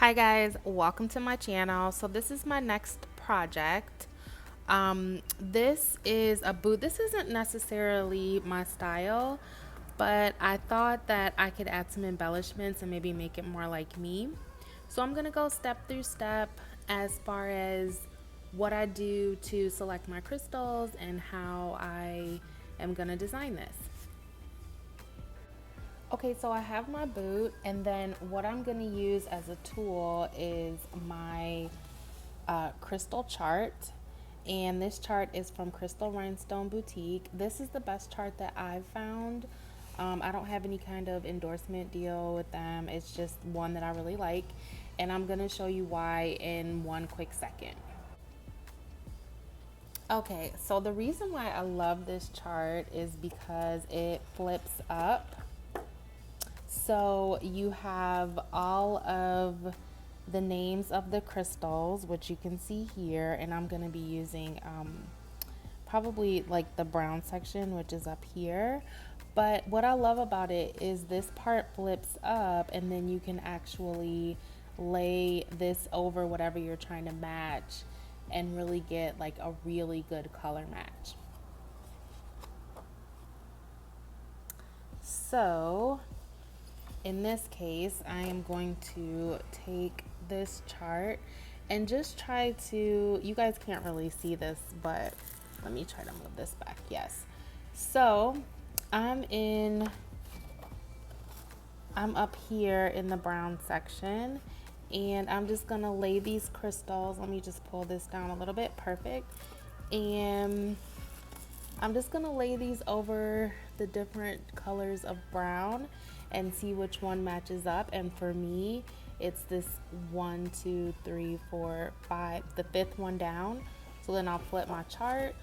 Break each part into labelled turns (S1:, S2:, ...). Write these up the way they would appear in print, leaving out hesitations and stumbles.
S1: Hi guys, welcome to my channel. So this is my next project. This is a boot. This isn't necessarily my style, but I thought that I could add some embellishments and maybe make it more like me. So I'm gonna go step through step as far as what I do to select my crystals and how I am gonna design this. Okay, so I have my boot, and then what I'm going to use as a tool is my crystal chart. And this chart is from Crystal Rhinestone Boutique. This is the best chart that I've found. I don't have any kind of endorsement deal with them. It's just one that I really like. And I'm going to show you why in one quick second. Okay, so the reason why I love this chart is because it flips up. So you have all of the names of the crystals, which you can see here, and I'm going to be using probably like the brown section, which is up here. But what I love about it is this part flips up, and then you can actually lay this over whatever you're trying to match and really get like a really good color match. So in this case, I am going to take this chart and just try to, you guys can't really see this, but let me try to move this back. Yes. So I'm up here in the brown section, and I'm just gonna lay these crystals. Let me just pull this down a little bit. Perfect. And I'm just gonna lay these over the different colors of brown and see which one matches up. And for me, it's this 1, 2, 3, 4, 5, the fifth one down. So then I'll flip my chart,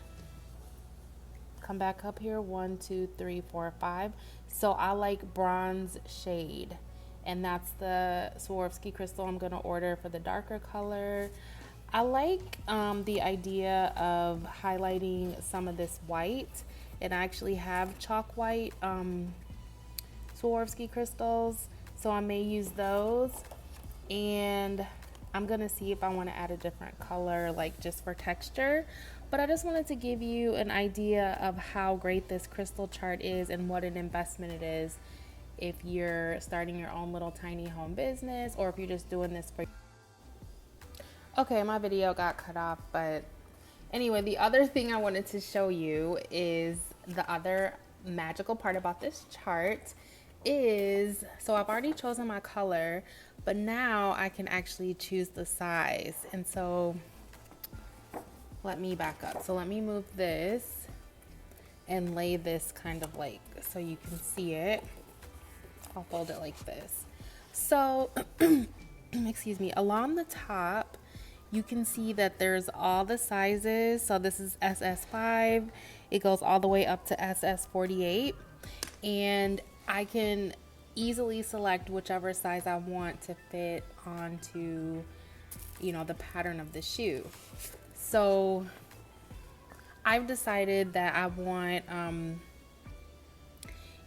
S1: come back up here, 1, 2, 3, 4, 5. So I like bronze shade, and that's the Swarovski crystal I'm gonna order for the darker color. I like the idea of highlighting some of this white, and I actually have chalk white Swarovski crystals, so I may use those. And I'm gonna see if I want to add a different color, like just for texture. But I just wanted to give you an idea of how great this crystal chart is and what an investment it is if you're starting your own little tiny home business, or if you're just doing this for. Okay, my video got cut off, but anyway, the other thing I wanted to show you is the other magical part about this chart is, so I've already chosen my color, but now I can actually choose the size. And so let me back up. So let me move this and lay this kind of like, so you can see it. I'll fold it like this. So, excuse me, along the top, you can see that there's all the sizes. So this is SS5. It goes all the way up to SS48. And I can easily select whichever size I want to fit onto, you know, the pattern of the shoe. So I've decided that I want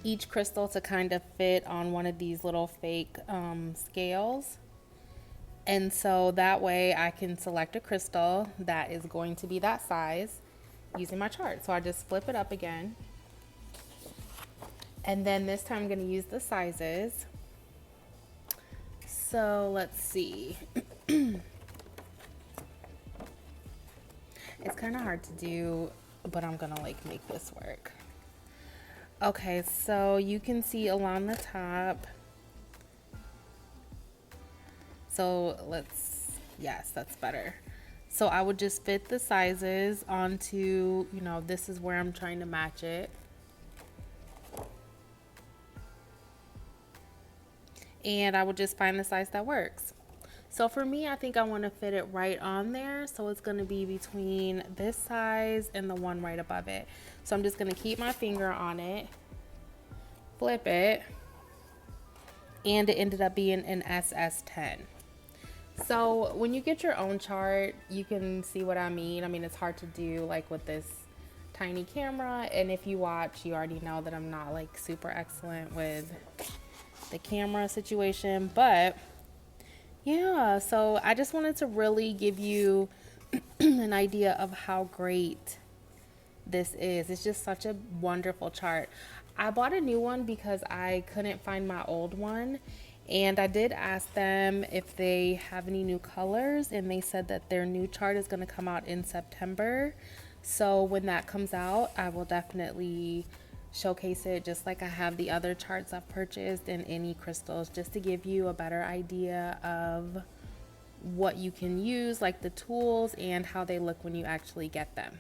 S1: each crystal to kind of fit on one of these little fake scales. And so that way I can select a crystal that is going to be that size using my chart. So I just flip it up again. And then this time I'm going to use the sizes. So let's see. It's kind of hard to do, but I'm going to like make this work. Okay, so you can see along the top. So yes, that's better. So I would just fit the sizes onto, you know, this is where I'm trying to match it. And I would just find the size that works. So for me, I think I want to fit it right on there. So it's going to be between this size and the one right above it. So I'm just going to keep my finger on it, flip it, and it ended up being an SS10. So when you get your own chart, you can see what I mean. I mean, it's hard to do like with this tiny camera. And if you watch, you already know that I'm not like super excellent with the camera situation, but Yeah, so I just wanted to really give you an idea of how great this is. It's just such a wonderful chart. I bought a new one because I couldn't find my old one. And I did ask them if they have any new colors, and they said that their new chart is going to come out in September. So when that comes out, I will definitely showcase it just like I have the other charts I've purchased and any crystals, just to give you a better idea of what you can use, like the tools and how they look when you actually get them.